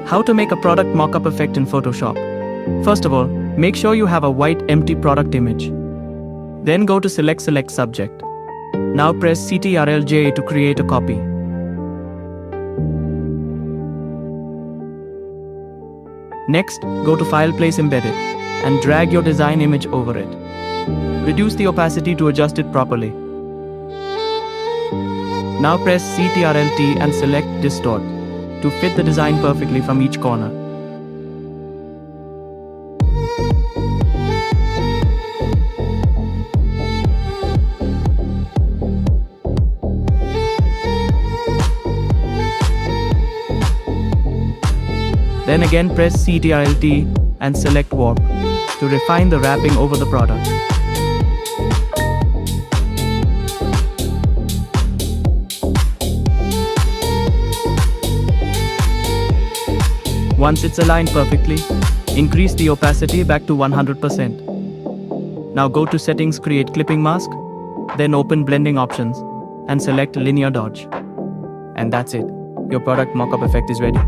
How to make a product mockup effect in Photoshop. First of all, make sure you have a white empty product image. Then go to Select Subject. Now press Ctrl-J to create a copy. Next, go to File, Place Embedded, and drag your design image over it. Reduce the opacity to adjust it properly. Now press Ctrl-T and select Distort to fit the design perfectly from each corner. Then again press Ctrl-T and select Warp to refine the wrapping over the product. Once it's aligned perfectly, increase the opacity back to 100%. Now go to Settings, create Clipping Mask, then open Blending Options and select Linear Dodge. And that's it. Your product mockup effect is ready.